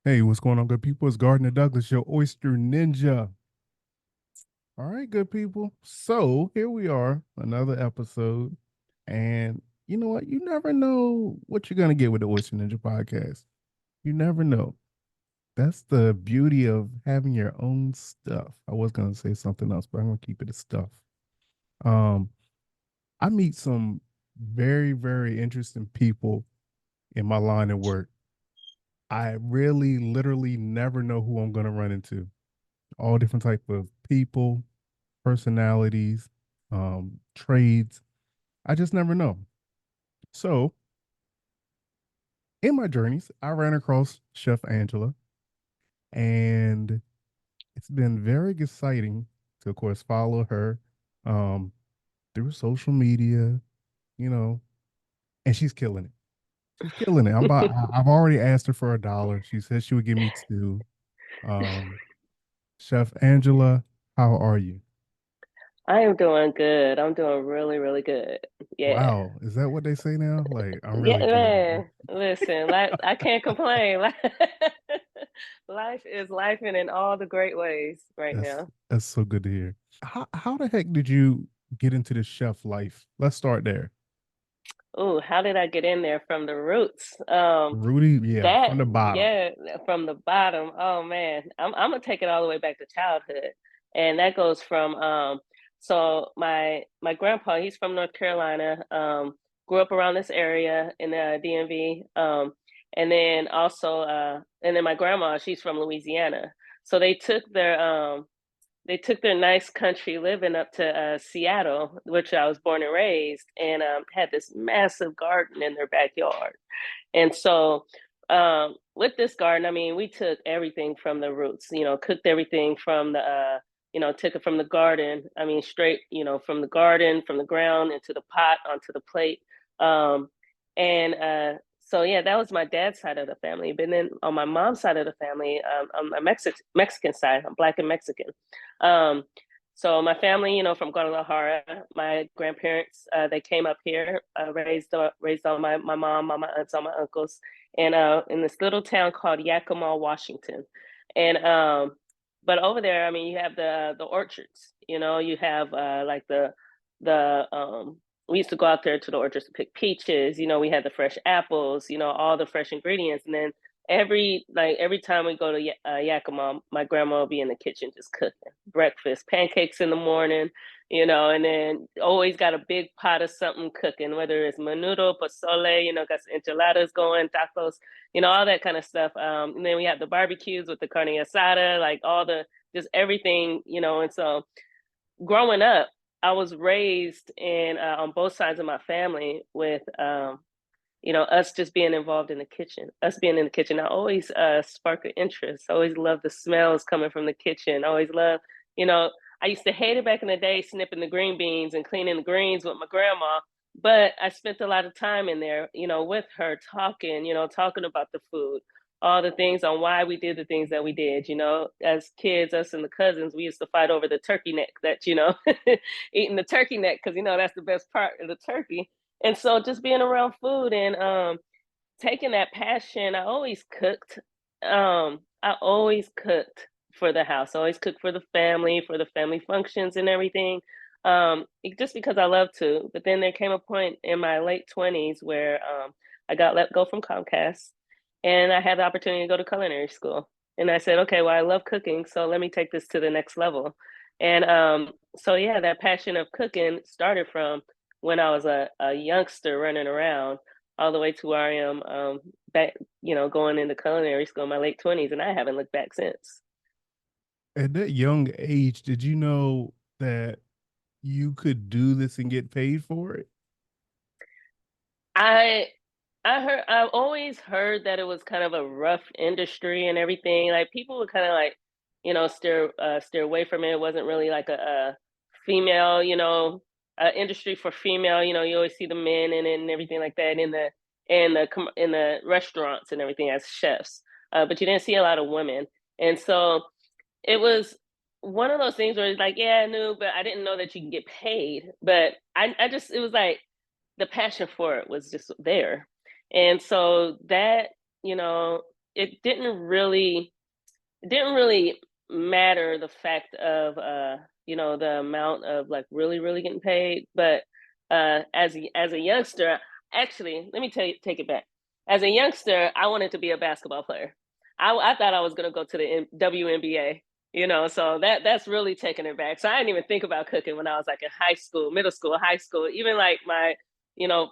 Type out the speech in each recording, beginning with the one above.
Hey, what's going on, good people? It's Gardner Douglas, your Oyster Ninja. All right, good people. So here we are, another episode. And you know what? You never know what you're going to get with the Oyster Ninja podcast. You never know. That's the beauty of having your own stuff. I was going to say something else, but I'm going to keep it as stuff. Um, I meet some very, very interesting people in my line of work. I really, literally never know who I'm going to run into. All different type of people, personalities, trades. I just never know. So in my journeys, I ran across Chef Angela, and it's been very exciting to, of course, follow her um, through social media, you know, and she's killing it. She's killing it. I've already asked her for $1. She said she would give me two. Um, Chef Angela, how are you? I am doing good. I'm doing really, really good. Yeah. Wow, is that what they say now? Like, I'm Yeah, really good. man. Listen, I can't complain. Life is life in all the great ways right That's now. that's so good to hear. How the heck did you get into the chef life? Let's start there. Oh, how did I get in there from the roots? Rudy, yeah, That from the bottom. yeah, from the bottom. Oh man, I'm gonna take it all the way back to childhood, and that goes from so my grandpa, he's from North Carolina. Grew up around this area in the DMV. And then also and then my grandma, she's from Louisiana. So they took their nice country living up to Seattle, which I was born and raised, and had this massive garden in their backyard. And so, with this garden, I mean, we took everything from the roots, cooked everything from took it from the garden. I mean, straight, from the garden, from the ground into the pot, onto the plate. Um, and so, yeah, that was my dad's side of the family. But then on my mom's side of the family, on my Mexican side, I'm Black and Mexican. Um, so my family, from Guadalajara, my grandparents, they came up here, raised all my mom, all my aunts, all my uncles, and in this little town called Yakima, Washington. And but over there, I mean, you have the orchards. You have like the we used to go out there to the orchards to pick peaches. We had the fresh apples. All the fresh ingredients, and then every time we go to Yakima, my grandma will be in the kitchen just cooking breakfast, pancakes in the morning, and then always got a big pot of something cooking, whether it's menudo, pozole, got some enchiladas going, tacos, all that kind of stuff. And then we have the barbecues with the carne asada, like all the just everything, and so growing up, I was raised in on both sides of my family with us just being involved in the kitchen, us being in the kitchen. I always spark an interest. I always love the smells coming from the kitchen. I always love, you know, I used to hate it back in the day, snipping the green beans and cleaning the greens with my grandma. But I spent a lot of time in there, with her talking, talking about the food, all the things on why we did the things that we did. As kids, us and the cousins, we used to fight over the turkey neck that, eating the turkey neck because, that's the best part of the turkey. And so just being around food and taking that passion, I always cooked for the house. I always cooked for the family functions and everything. Just because I love to. But then there came a point in my late 20s where I got let go from Comcast and I had the opportunity to go to culinary school. And I said, okay, well, I love cooking, so let me take this to the next level. And so, yeah, that passion of cooking started from when I was a youngster running around all the way to where I am back, going into culinary school in my late 20s, and I haven't looked back since. At that young age, did you know that you could do this and get paid for it? I I've always heard that it was kind of a rough industry and everything. Like people would kind of like, steer away from it. It wasn't really like a female, industry for female. You always see the men in it and everything like that in the restaurants and everything as chefs. But you didn't see a lot of women. And so it was one of those things where it's like, yeah, I knew, but I didn't know that you can get paid. But I just it was like the passion for it was just there. And so that, you know, it didn't really matter the fact of the amount of like really getting paid, but as a youngster, actually, let me take it back. As a youngster, I wanted to be a basketball player. I thought I was going to go to the WNBA, so that's really taking it back. So I didn't even think about cooking when I was like in high school, middle school, high school, even like my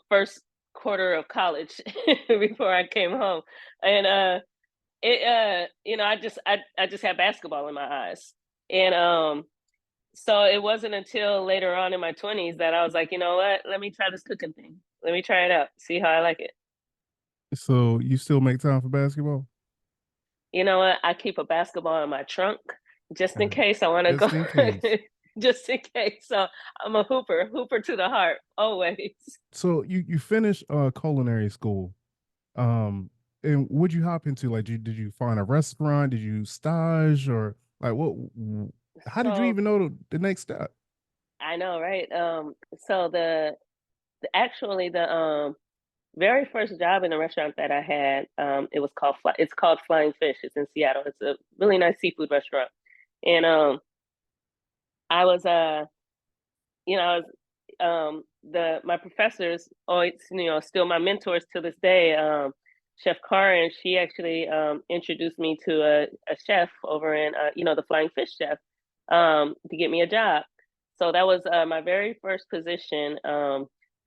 first quarter of college before I came home. And I just had basketball in my eyes. And so it wasn't until later on in my 20s that I was like, you know what? Let me try this cooking thing. Let me try it out. See how I like it. So you still make time for basketball? You know what? I keep a basketball in my trunk just in Uh, case I want to go. just in case. Just in case. So I'm a hooper, hooper to the heart, always. So you finished culinary school. Um, and what'd you hop into? Like, did you find a restaurant? Did you stage or like what? How did you So even know the next step? I know, right? So actually the very first job in the restaurant that I had, it's called Flying Fish. It's in Seattle. It's a really nice seafood restaurant. And I was I was the my professors, always, still my mentors to this day. Chef Karen, she actually introduced me to a chef over in the Flying Fish chef, to get me a job. So that was my very first position,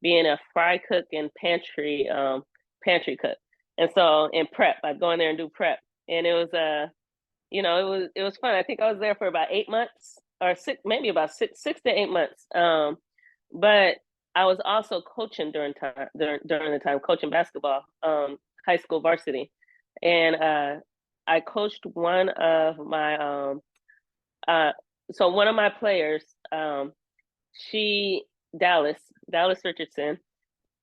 being a fry cook and pantry cook. And so in prep, I'd go in there and do prep. And it was it was fun. I think I was there for about 8 months, or six, maybe about six to 8 months. But I was also coaching during the time, coaching basketball, high school varsity. And I coached uh one of my players, she Dallas Richardson.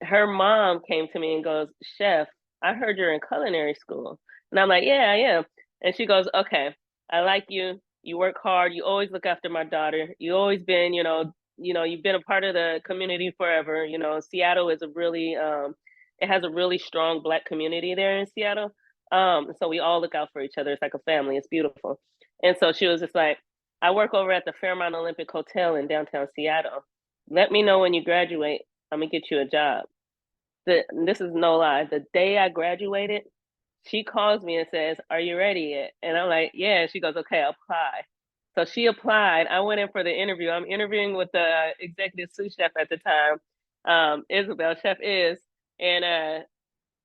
Her mom came to me and goes, "Chef, I heard you're in culinary school." And I'm like, "Yeah, I am." And she goes, "Okay, I like you. You work hard. You always look after my daughter. You always been, you've been a part of the community forever. Seattle is it has a really strong Black community there in Seattle. So we all look out for each other. It's like a family. It's beautiful." And so she was just like, "I work over at the Fairmont Olympic Hotel in downtown Seattle. Let me know when you graduate. I'm gonna get you a job." This is no lie. The day I graduated, she calls me and says, "Are you ready yet?" And I'm like, "Yeah." She goes, "Okay, apply." So she applied. I went in for the interview. I'm interviewing with the executive sous chef at the time, Isabel, Chef is, and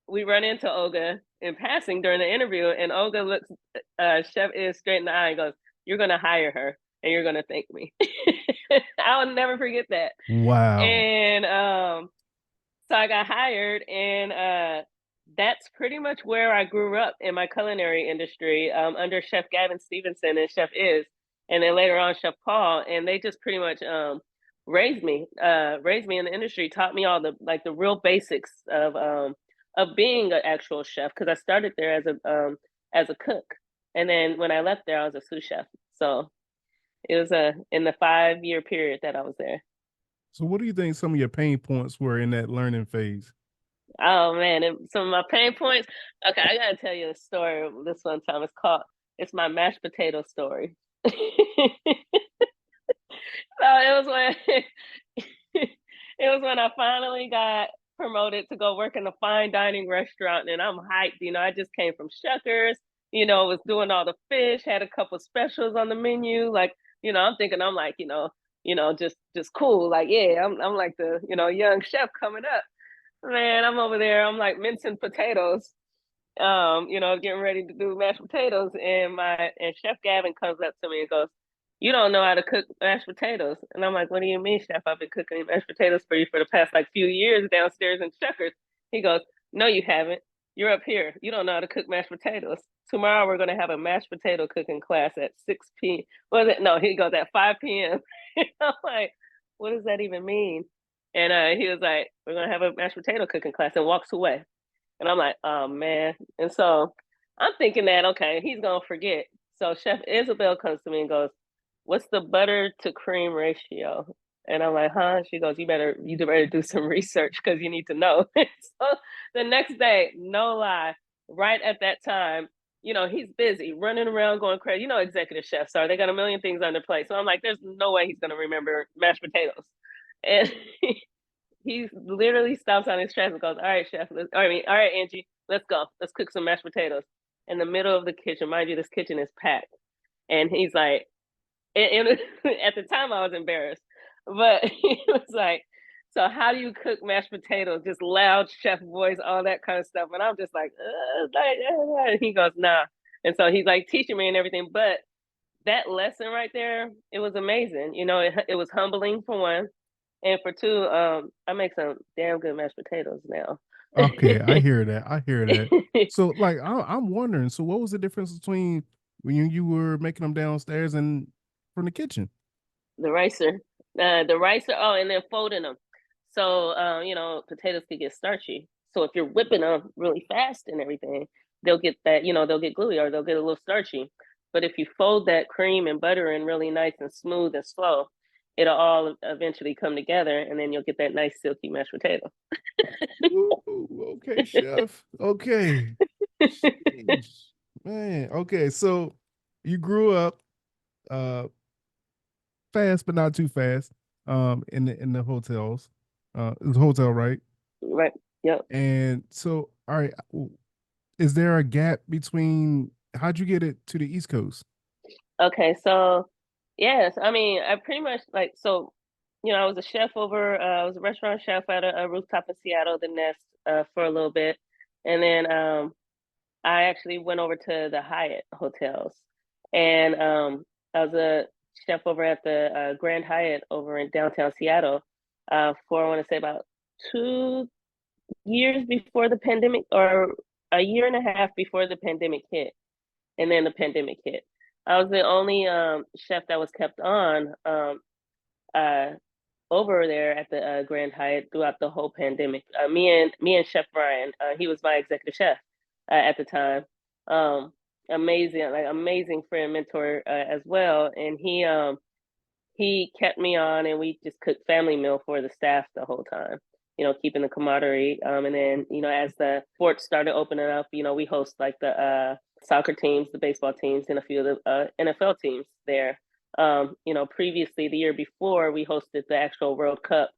we run into Olga in passing during the interview, and Olga looks Chef is straight in the eye and goes, "You're gonna hire her, and you're gonna thank me." I'll never forget that. Wow. And so I got hired, and that's pretty much where I grew up in my culinary industry, under Chef Gavin Stevenson and Chef Is, and then later on Chef Paul, and they just pretty much raised me in the industry, taught me all the real basics of being an actual chef, because I started there as a cook, and then when I left there, I was a sous chef. So it was in the 5 year period that I was there. So what do you think some of your pain points were in that learning phase? Oh man, some of my pain points. Okay, I gotta tell you a story. This one time, it's my mashed potato story. So it was when it was when I finally got promoted to go work in a fine dining restaurant, and I'm hyped. I just came from Shuckers. Was doing all the fish, had a couple specials on the menu. Like, I'm thinking I'm like, just cool. Like, yeah, I'm like the young chef coming up. Man, I'm over there. I'm like mincing potatoes, getting ready to do mashed potatoes. And Chef Gavin comes up to me and goes, "You don't know how to cook mashed potatoes." And I'm like, "What do you mean, Chef? I've been cooking mashed potatoes for you for the past like few years downstairs in Checkers." He goes, "No, you haven't. You're up here. You don't know how to cook mashed potatoes. Tomorrow we're gonna have a mashed potato cooking class at 6 p. Was it? No, he goes at 5 p.m. I'm like, what does that even mean? And he was like, "We're gonna have a mashed potato cooking class," and walks away. And I'm like, "Oh man." And so I'm thinking that, okay, he's gonna forget. So Chef Isabel comes to me and goes, "What's the butter to cream ratio?" And I'm like, "Huh?" She goes, "You better do some research because you need to know." So the next day, no lie, right at that time, he's busy running around going crazy. Executive chefs are, they got a million things on their plate. So I'm like, there's no way he's going to remember mashed potatoes. And he literally stops on his tracks and goes, all right, chef. All right, Angie, let's go. Let's cook some mashed potatoes in the middle of the kitchen. Mind you, this kitchen is packed. And he's like, and at the time I was embarrassed, but he was like, so how do you cook mashed potatoes? Just loud chef voice, all that kind of stuff. And I'm just like, and he goes, nah. And so he's like teaching me and everything. But that lesson right there, it was amazing. It was humbling for one. And for two, I make some damn good mashed potatoes now. Okay, I hear that. I hear that. So, like, I'm wondering. So, what was the difference between when you were making them downstairs and from the kitchen? The ricer, the ricer. Oh, and then folding them. So, potatoes could get starchy. So if you're whipping them really fast and everything, they'll get that. They'll get gluey or they'll get a little starchy. But if you fold that cream and butter in really nice and smooth and slow, it'll all eventually come together, and then you'll get that nice silky mashed potato. Ooh, okay, chef. Okay, sheesh. Man. Okay, so you grew up uh fast, but not too fast. In the hotels, it was a hotel, right? Right. Yep. And so, all right, is there a gap between how'd you get it to the East Coast? Okay, so yes, I mean, I pretty much like so, I was a chef over I was a restaurant chef at a rooftop in Seattle, the Nest, for a little bit. And then I actually went over to the Hyatt hotels. And I was a chef over at the Grand Hyatt over in downtown Seattle for I want to say about 2 years before the pandemic, or a year and a half before the pandemic hit, and then the pandemic hit. I was the only chef that was kept on uh, over there at the Grand Hyatt throughout the whole pandemic. Me and Chef Brian, he was my executive chef at the time. Um, amazing friend, mentor as well, and he kept me on, and we just cooked family meal for the staff the whole time. Keeping the camaraderie. And then as the sports started opening up, we host like the soccer teams, the baseball teams, and a few of the NFL teams there. Previously the year before, we hosted the actual World Cup.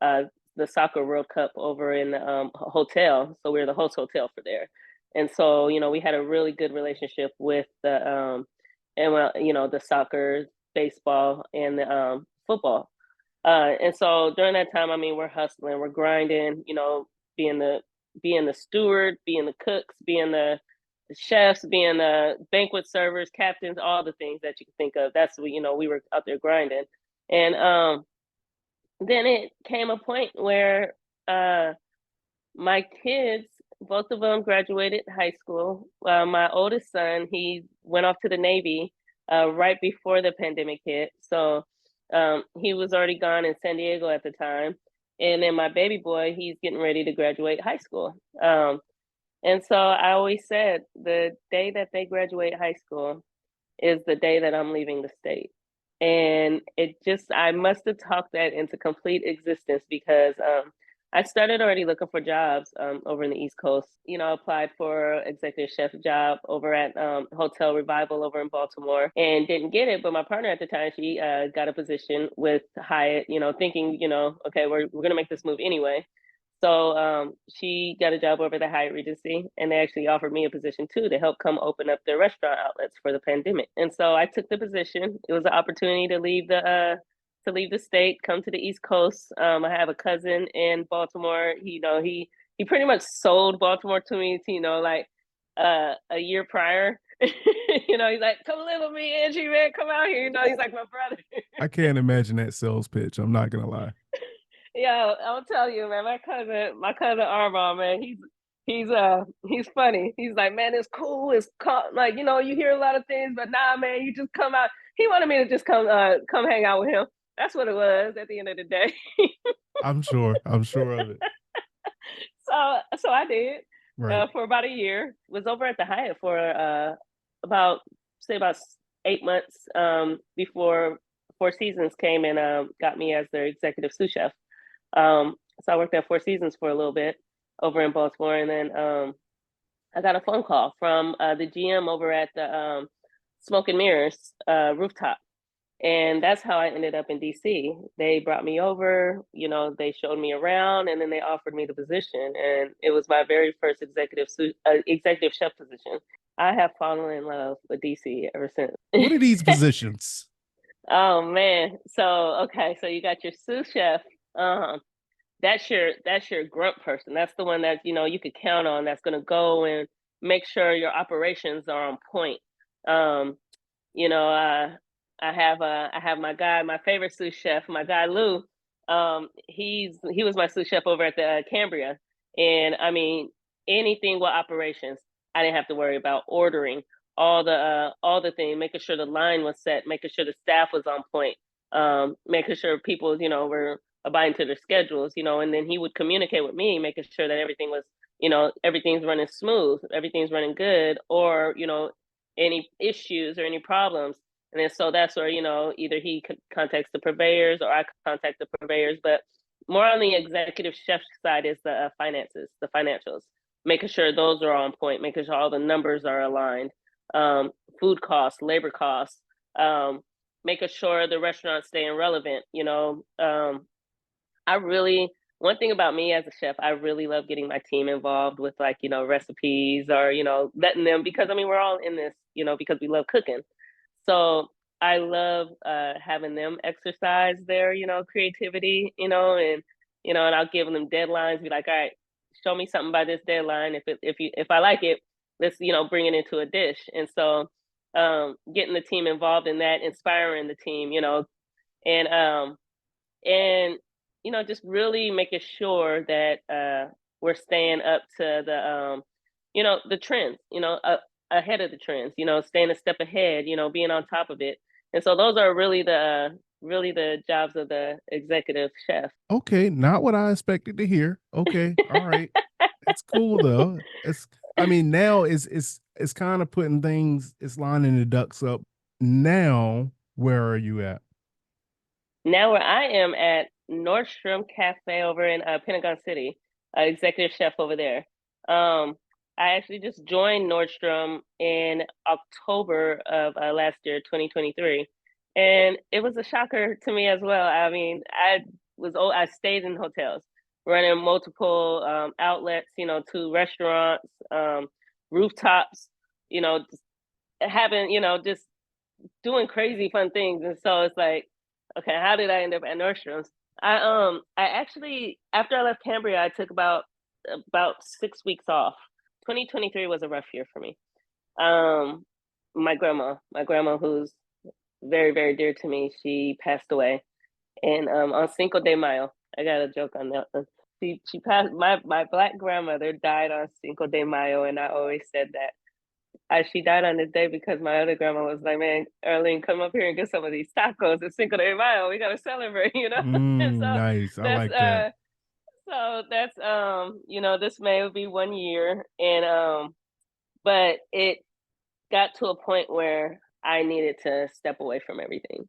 Uh, the soccer World Cup over in the hotel, so we were the host hotel for there. And so we had a really good relationship with the and well, the soccer, baseball, and the football. And so during that time, I mean, we're hustling, we're grinding, being the steward, being the cooks, being the chefs, being the banquet servers, captains, all the things that you can think of. That's what we were out there grinding. And then it came a point where my kids, both of them graduated high school. My oldest son, he went off to the Navy right before the pandemic hit. So he was already gone in San Diego at the time. And then my baby boy, he's getting ready to graduate high school. And so I always said the day that they graduate high school is the day that I'm leaving the state. And I must have talked that into complete existence because I started already looking for jobs over in the East Coast. Applied for executive chef job over at Hotel Revival over in Baltimore and didn't get it. But my partner at the time, she got a position with Hyatt, thinking, okay, we're going to make this move anyway. So she got a job over the Hyatt Regency, and they actually offered me a position too to help come open up their restaurant outlets for the pandemic. And so I took the position. It was an opportunity to leave the state, come to the East Coast. I have a cousin in Baltimore. He pretty much sold Baltimore to me, like a year prior. He's like, "Come live with me, Angie, man. Come out here." He's like my brother. I can't imagine that sales pitch. I'm not gonna lie. Yeah, I'll tell you, man. My cousin Armand, man, he's funny. He's like, man, it's cool. It's like you hear a lot of things, but nah, man, you just come out. He wanted me to just come hang out with him. That's what it was at the end of the day. I'm sure. I'm sure of it. So I did Right. for about a year. Was over at the Hyatt for about say about 8 months before Four Seasons came and got me as their executive sous chef. So I worked at Four Seasons for a little bit over in Baltimore, and then I got a phone call from the GM over at the Smoke and Mirrors rooftop. And that's how I ended up in DC. They brought me over, they showed me around, and then they offered me the position. And it was my very first executive chef position. I have fallen in love with DC ever since. What are these positions? Oh man. So okay, so you got your sous chef. Um, that's your grunt person. That's the one that you could count on. That's gonna go and make sure your operations are on point. Um, you know, I have my guy, my favorite sous chef, my guy Lou. He was my sous chef over at the Cambria, and I mean anything with operations, I didn't have to worry about ordering all the things, making sure the line was set, making sure the staff was on point, making sure people were abiding to their schedules, and then he would communicate with me, making sure that everything was everything's running smooth, everything's running good, or any issues or any problems. And then so that's where, either he contacts the purveyors or I contact the purveyors. But more on the executive chef side is the finances, the financials, making sure those are on point, making sure all the numbers are aligned, food costs, labor costs, making sure the restaurant's staying relevant. I really, one thing about me as a chef, I really love getting my team involved with like, recipes or, letting them, because I mean, we're all in this, because we love cooking. So I love having them exercise their, creativity, and I'll give them deadlines, be like, all right, show me something by this deadline. If I like it, let's, bring it into a dish. And so getting the team involved in that, inspiring the team, and and just really making sure that we're staying up to the trends, ahead of the trends, staying a step ahead, being on top of it. And so those are really the jobs of the executive chef. Okay, not what I expected to hear. Okay, all right. It's cool though. It's I mean now it's kind of putting things, it's lining the ducks up. Now, where are you at? Now where I am at Nordstrom Cafe over in Pentagon City, executive chef over there. I actually just joined Nordstrom in October of last year, 2023, and it was a shocker to me as well. I mean, I stayed in hotels, running multiple outlets, two restaurants, rooftops, just having, just doing crazy fun things. And so it's like, okay, how did I end up at Nordstrom's? I actually, after I left Cambria, I took about 6 weeks off. 2023 was a rough year for me. Um, my grandma who's very, very dear to me, she passed away. And on Cinco de Mayo, I got a joke on that one. She passed, my black grandmother died on Cinco de Mayo, and I always said that she died on this day because my other grandma was like, "Man, Arlene, come up here and get some of these tacos. It's Cinco de Mayo. We gotta celebrate," And so Nice. I that's like that. this May will be 1 year, and but it got to a point where I needed to step away from everything,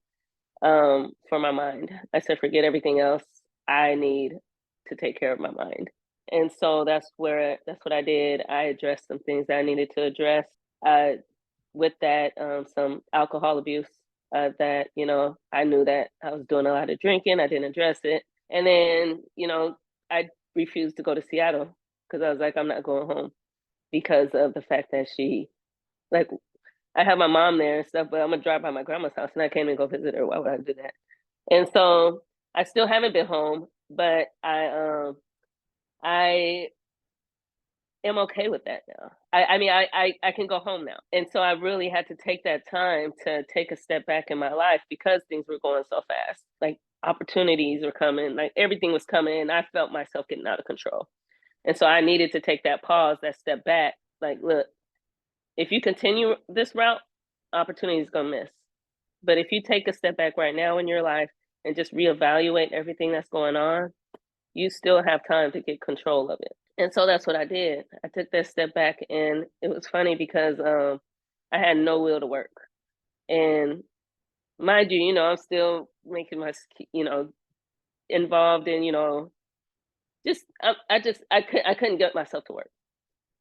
for my mind. I said, forget everything else. I need to take care of my mind. And so that's what I did. I addressed some things that I needed to address. Uh, with that, some alcohol abuse, that I knew that I was doing a lot of drinking. I didn't address it, and then I refused to go to Seattle because I was like, I'm not going home because of the fact that she, like, I have my mom there and stuff, but I'm gonna drive by my grandma's house and I can't even go visit her. Why would I do that? And so I still haven't been home, but I am okay with that now. I mean, I can go home now. And so I really had to take that time to take a step back in my life because things were going so fast. Like opportunities were coming, like everything was coming, and I felt myself getting out of control. And so I needed to take that pause, that step back. Like, look, if you continue this route, opportunity is gonna miss. But if you take a step back right now in your life and just reevaluate everything that's going on, you still have time to get control of it. And so that's what I did. I took that step back, and it was funny because I had no will to work. And mind you, I'm still making my, involved in, just I couldn't get myself to work.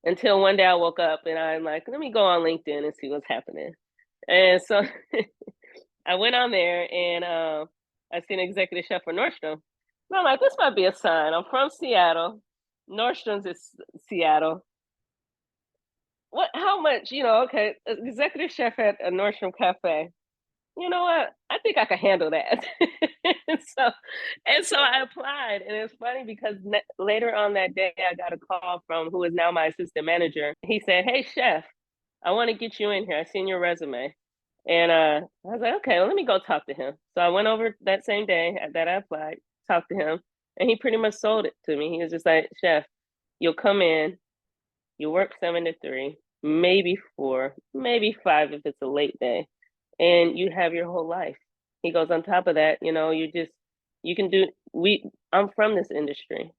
until one day I woke up and I'm like, let me go on LinkedIn and see what's happening. And so I went on there and I seen an executive chef for Nordstrom. And I'm like, this might be a sign. I'm from Seattle. Nordstrom's is Seattle. What? How much? Okay, executive chef at a Nordstrom cafe. You know what? I think I can handle that. so, and so I applied, and it's funny because later on that day, I got a call from who is now my assistant manager. He said, "Hey, chef, I want to get you in here. I seen your resume." And I was like, okay, well, let me go talk to him. So I went over that same day that I applied, talked to him, and he pretty much sold it to me. He was just like, Chef, you'll come in, you work 7 to 3, maybe 4, maybe 5 if it's a late day, and you have your whole life. He goes, on top of that, you can do, I'm from this industry.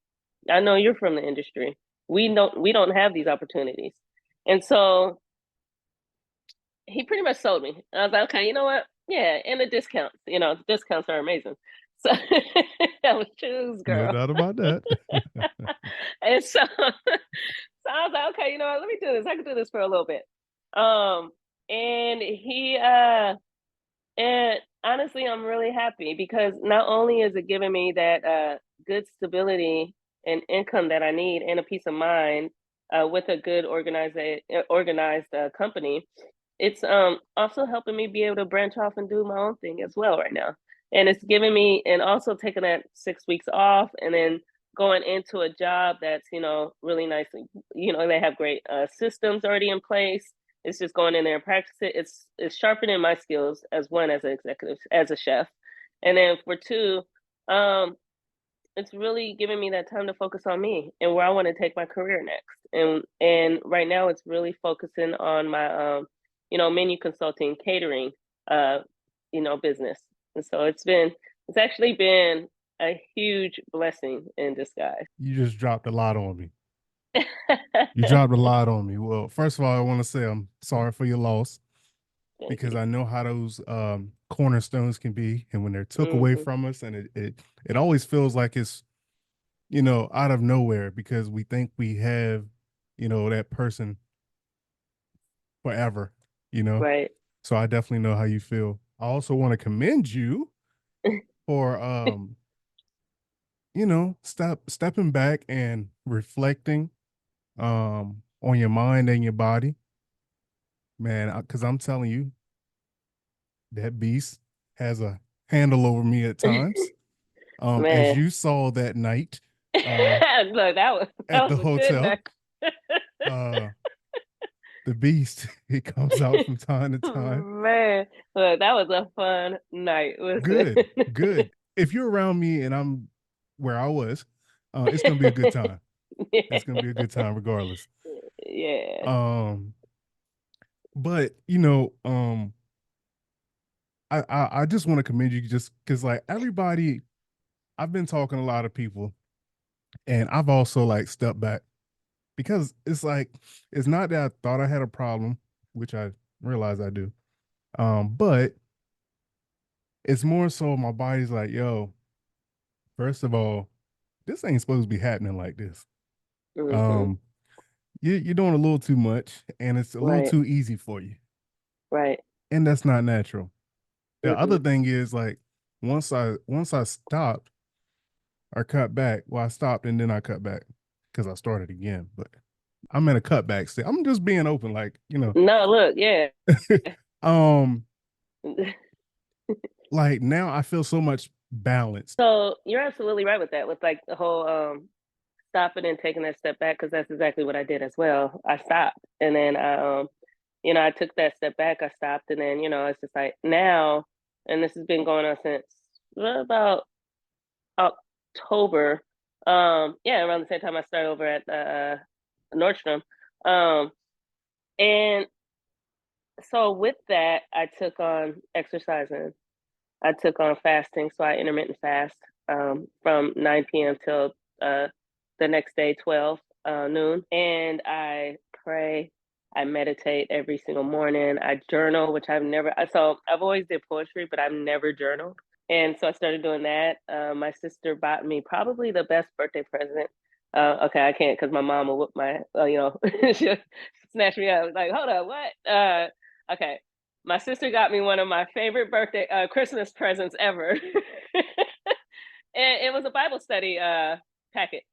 I know you're from the industry. We don't have these opportunities. And so he pretty much sold me. I was like, okay, you know what? Yeah, and the discounts are amazing. So I was choose, No girl. doubt about that. And so I was like, okay, you know what? Let me do this. I can do this for a little bit. Um, and and honestly, I'm really happy because not only is it giving me that good stability and income that I need and a peace of mind with a good organized company, it's also helping me be able to branch off and do my own thing as well right now. And it's giving me and also taking that 6 weeks off and then going into a job that's, really nice. They have great systems already in place. It's just going in there and practice it. It's sharpening my skills as one as an executive, as a chef. And then for two, um, it's really giving me that time to focus on me and where I want to take my career next. And right now it's really focusing on my menu consulting, catering, uh, business. And so it's actually been a huge blessing in disguise. You just dropped a lot on me. You dropped a lot on me. Well, first of all, I want to say I'm sorry for your loss Thank because you. I know how those cornerstones can be, and when they're took away Hmm. from us, and it always feels like it's out of nowhere because we think we have that person forever. You know, Right. so I definitely know how you feel. I also want to commend you for stepping back and reflecting on your mind and your body, man. Because I'm telling you, that beast has a handle over me at times. As Man. you saw that night, uh, Look, that was at that the was a good hotel, night. uh, the beast it comes out from time to time. Man, look, that was a fun night. Listen. Good, good. If you're around me and I'm where I was, it's gonna be a good time. It's gonna be a good time regardless. Yeah. Um, but I just want to commend you just because like everybody, I've been talking to a lot of people, and I've also like stepped back because it's like it's not that I thought I had a problem, which I realize I do. But it's more so my body's like, yo, first of all, this ain't supposed to be happening like this. Hmm. Um, you're doing a little too much, and it's a little Right. too easy for you, Right. and that's not natural. The Hmm. other thing is like once I stopped or cut back, well, I stopped and then I cut back because I started again. But I'm in a cutback state. I'm just being open, like No, look, yeah. um, like now I feel so much balanced. So you're absolutely right with that, with like the whole stopping and taking that step back, because that's exactly what I did as well. I stopped and then I took that step back, I stopped, and then, it's just like now, and this has been going on since about October. Yeah, around the same time I started over at Nordstrom. Um, and so with that, I took on exercising. I took on fasting, so I intermittent fast from 9 p.m. till the next day, 12 noon. And I pray, I meditate every single morning. I journal, which so I've always did poetry, but I've never journaled. And so I started doing that. My sister bought me probably the best birthday present Okay, I can't because my mom will whoop my, she'll snatch me up. Like, hold up, what? Okay. My sister got me one of my favorite Christmas presents ever. And it was a Bible study packet.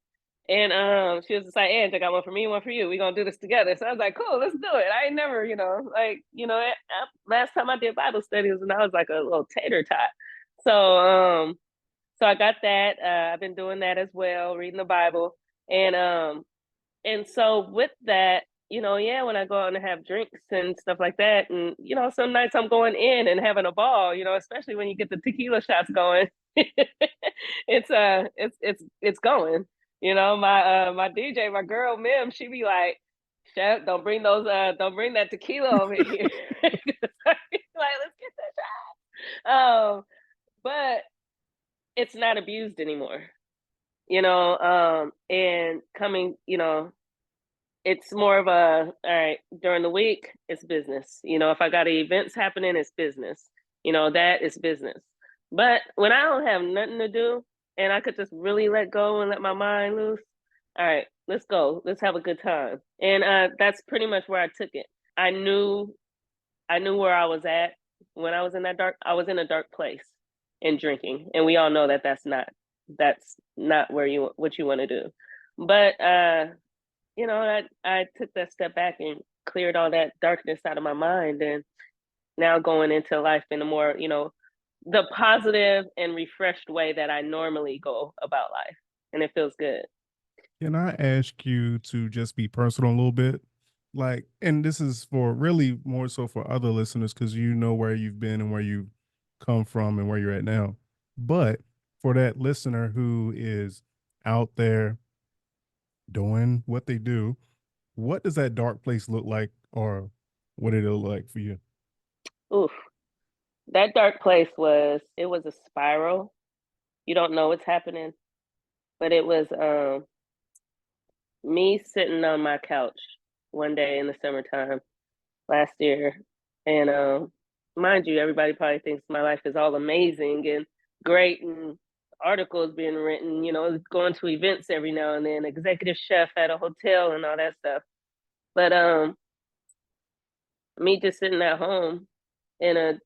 And she was just like, Ange, I got one for me, one for you. We're gonna do this together. So I was like, cool, let's do it. I ain't never, last time I did Bible study was when I was like a little tater tot. So so I got that. I've been doing that as well, reading the Bible. And so with that, yeah, when I go out and have drinks and stuff like that, and some nights I'm going in and having a ball, especially when you get the tequila shots going. It's going. My DJ, my girl Mim, she be like, Chef, don't bring that tequila over here. Like, let's get that shot. But it's not abused anymore, and coming, it's more of a, all right, during the week, it's business. If I got events happening, it's business. That is business. But when I don't have nothing to do and I could just really let go and let my mind loose, all right, let's go. Let's have a good time. And that's pretty much where I took it. I knew where I was at when I was in I was in a dark place in drinking. And we all know that that's not what you want to do. But I took that step back and cleared all that darkness out of my mind, and now going into life in a more, the positive and refreshed way that I normally go about life. And it feels good. Can I ask you to just be personal a little bit? Like, and this is for really more so for other listeners because you know where you've been and where you come from and where you're at now. But for that listener who is out there doing what they do, what does that dark place look like, or what did it look like for you? Oof. That dark place it was a spiral. You don't know what's happening, but it was me sitting on my couch one day in the summertime last year. And mind you, everybody probably thinks my life is all amazing and great, and articles being written, going to events every now and then, executive chef at a hotel and all that stuff. But me just sitting at home in a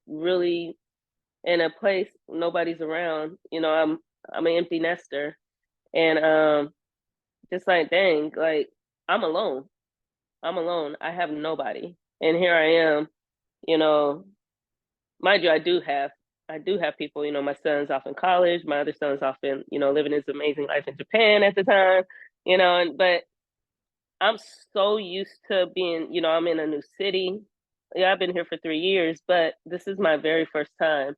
place nobody's around, I'm an empty nester. And just like, dang, like, I'm alone. I'm alone. I have nobody. And here I am, you know, mind you, I do have people, my son's off in college, my other son's off in, living his amazing life in Japan at the time, but I'm so used to being, I'm in a new city. Yeah, I've been here for 3 years, but this is my very first time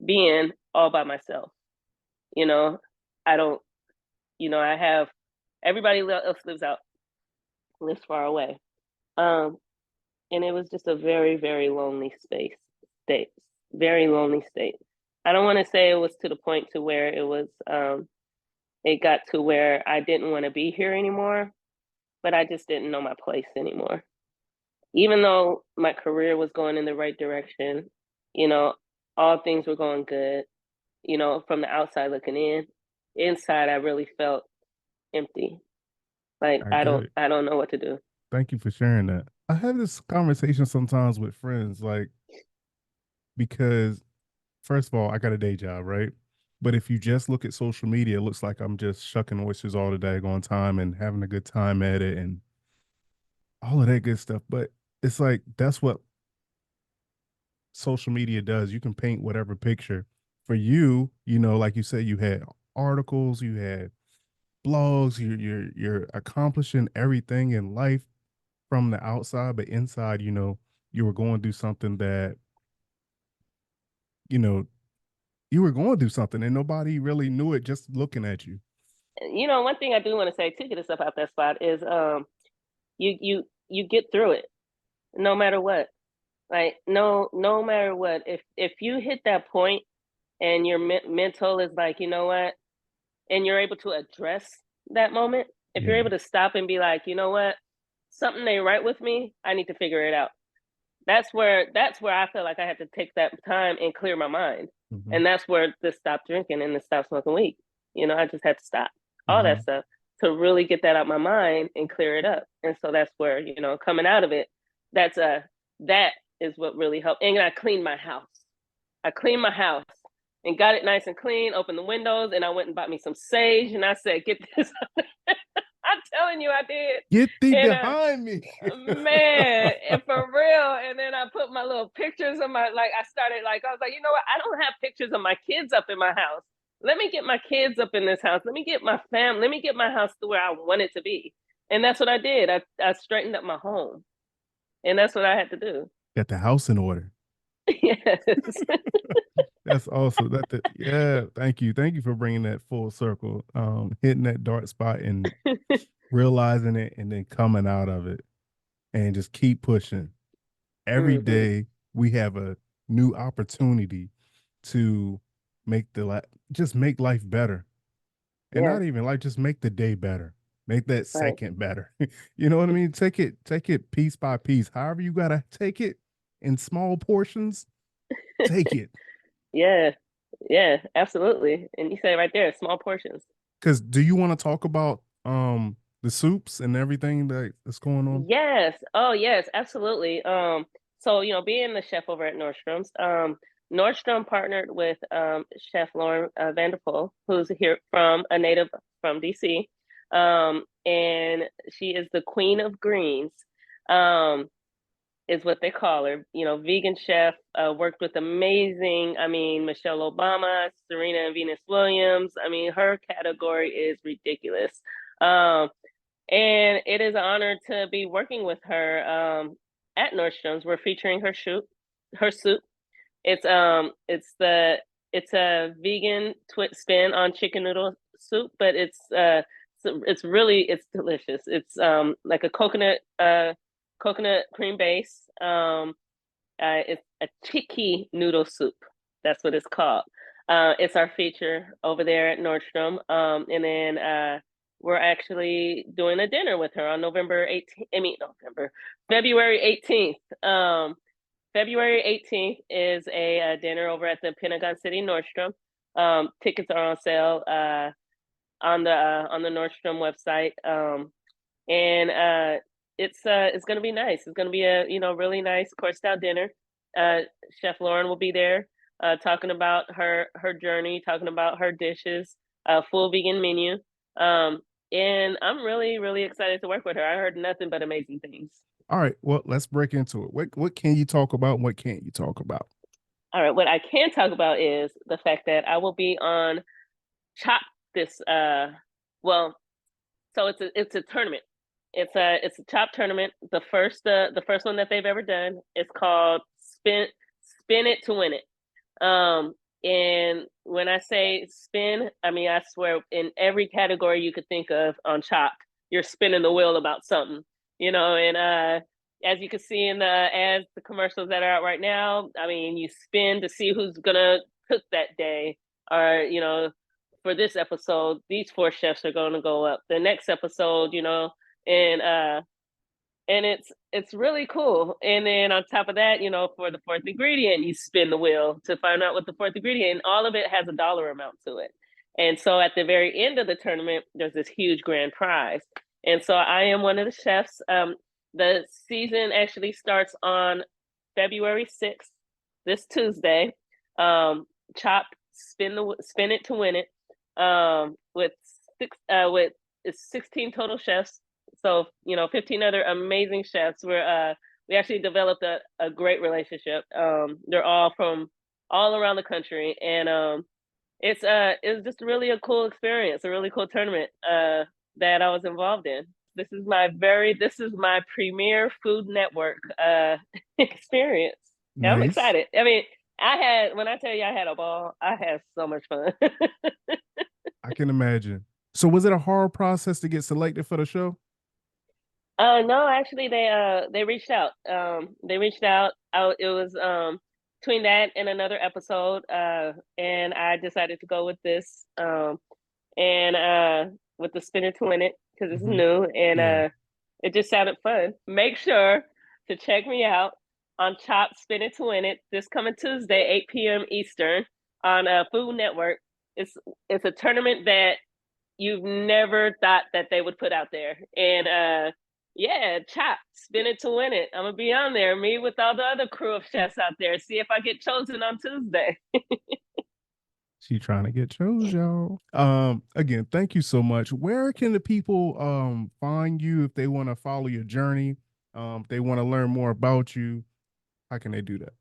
being all by myself. You know, I don't, I have everybody else lives far away. Um, and it was just a very, very lonely state, very lonely state. I don't want to say it was to the point to where it got to where I didn't want to be here anymore, but I just didn't know my place anymore. Even though my career was going in the right direction, you know, all things were going good, from the outside looking in. Inside I really felt empty. Like I I get don't it. I don't know what to do. Thank you for sharing that. I have this conversation sometimes with friends, like, because first of all, I got a day job, right? But if you just look at social media, it looks like I'm just shucking oysters all the daggone time and having a good time at it and all of that good stuff. But it's like that's what social media does. You can paint whatever picture. For you, like you said, you had articles, you had blogs, you're accomplishing everything in life from the outside, but inside, you were going through something that, you know, you were going through something and nobody really knew it just looking at you. One thing I do want to say to get us up out that spot is you get through it no matter what. Like, no matter what. If you hit that point and your mental is like, you know what, and you're able to address that moment, if you're Yeah. able to stop and be like, you know what, something ain't right with me, I need to figure it out. That's where I feel like I had to take that time and clear my mind. Hmm. And that's where to stop drinking and to stop smoking weed. I just had to stop all Hmm. that stuff to really get that out my mind and clear it up. And so that's where, coming out of it, that's that is what really helped. And I cleaned my house. I cleaned my house and got it nice and clean, opened the windows, and I went and bought me some sage. And I said, get this. I'm telling you, I did. Get thee And behind me. man, and for real. And then I put my little pictures of I was like, you know what? I don't have pictures of my kids up in my house. Let me get my kids up in this house. Let me get my family. Let me get my house to where I want it to be. And that's what I did. I straightened up my home. And that's what I had to do. Get the house in order. Yes. That's awesome. Yeah. Thank you for bringing that full circle. Hitting that dark spot and realizing it, and then coming out of it, and just keep pushing. Every Mm-hmm. day we have a new opportunity to just make life better, and Yeah. not even like just make the day better. Make that Right. second better. You know what I mean? Take it piece by piece. However you gotta take it in small portions. Take it. Yeah. Yeah. Absolutely. And you say right there, small portions. Because do you want to talk about the soups and everything that's going on? Yes. Oh, yes, absolutely. So being the chef over at Nordstrom's, Nordstrom partnered with Chef Lauren Vanderpool, who's here from a native from DC, and she is the Queen of Greens, is what they call her. Vegan chef, worked with amazing. I mean, Michelle Obama, Serena and Venus Williams. I mean, her category is ridiculous. Um, and it is an honor to be working with her at Nordstrom's. We're featuring her soup. It's a vegan spin on chicken noodle soup, but it's delicious. It's like a coconut cream base. It's a chicky noodle soup. That's what it's called. It's our feature over there at Nordstrom. And then we're actually doing a dinner with her on November 18th. February 18th. February 18th is a dinner over at the Pentagon City Nordstrom. Tickets are on sale on the Nordstrom website. And it's going to be nice. It's going to be a really nice course style dinner. Chef Lauren will be there talking about her journey, talking about her dishes, full vegan menu. And I'm really really excited to work with her. I heard nothing but amazing things. All right, well, let's break into it. What can you talk about and what can't you talk about? All right, what I can talk about is the fact that I will be on Chop this well, so it's a tournament. It's a Chop tournament. The first one that they've ever done is called Spin It to Win It. And when I say spin, I mean I swear in every category you could think of on Chopped, you're spinning the wheel about something, and as you can see in the ads, the commercials that are out right now, I mean, you spin to see who's gonna cook that day, or for this episode, these four chefs are going to go up. The next episode, and it's really cool. And then on top of that, for the fourth ingredient, you spin the wheel to find out what the fourth ingredient, and all of it has a dollar amount to it. And so at the very end of the tournament, there's this huge grand prize. And so I am one of the chefs. The season actually starts on February 6th, this Tuesday. Chop, spin it to win it. With 16 total chefs, so 15 other amazing chefs. We actually developed a great relationship. They're all from all around the country, and it's just really a cool experience, a really cool tournament that I was involved in. This is my premier Food Network experience. Yeah, I'm Nice. excited. I mean, when I tell you I had a ball, I had so much fun. I can imagine. So was it a hard process to get selected for the show? No, actually, they reached out. They reached out. It was between that and another episode, and I decided to go with this, and with the spinner to win it because it's Hmm. new, and Yeah. it just sounded fun. Make sure to check me out on Chop Spin It to Win It this coming Tuesday, 8 p.m. Eastern on Food Network. It's it's a tournament that you've never thought that they would put out there. And yeah, chop, spin it to win it. I'm gonna be on there, me with all the other crew of chefs out there. See if I get chosen on Tuesday. She trying to get chose, y'all. Again, thank you so much. Where can the people find you if they want to follow your journey? If they want to learn more about you, how can they do that?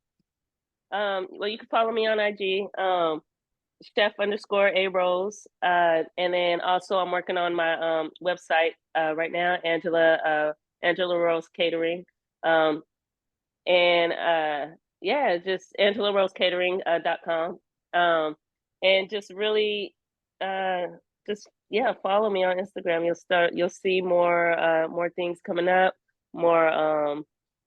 Well, you can follow me on IG, chef underscore a rose, and then also I'm working on my website right now, Angela Rose Catering, um, and yeah, just AngelaRoseCatering.com, and just really just yeah, follow me on Instagram. You'll see more things coming up, more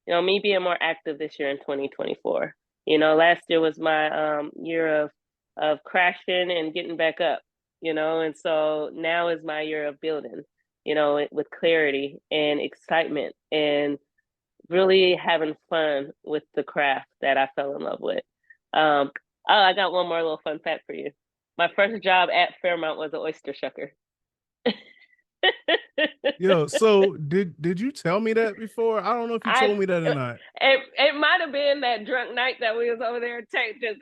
me being more active this year in 2024. Last year was my year of crashing and getting back up, and so now is my year of building, with clarity and excitement and really having fun with the craft that I fell in love with. I got one more little fun fact for you. My first job at Fairmont was an oyster shucker. Yo, so did you tell me that before? I don't know if you I told me that or not. it might have been that drunk night that we was over there just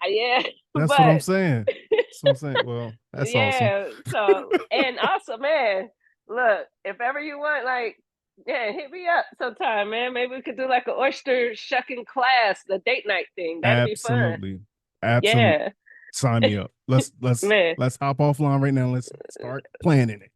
yeah, That's what I'm but saying. That's what I'm saying. Well, that's awesome. yeah. So and also, man, look, if ever you want, like, yeah, hit me up sometime, man. Maybe we could do like an oyster shucking class, the date night thing. That'd be fun. Absolutely. Absolutely. Yeah, Sign me up. Let's let's man. let's hop offline right now. Let's start planning it.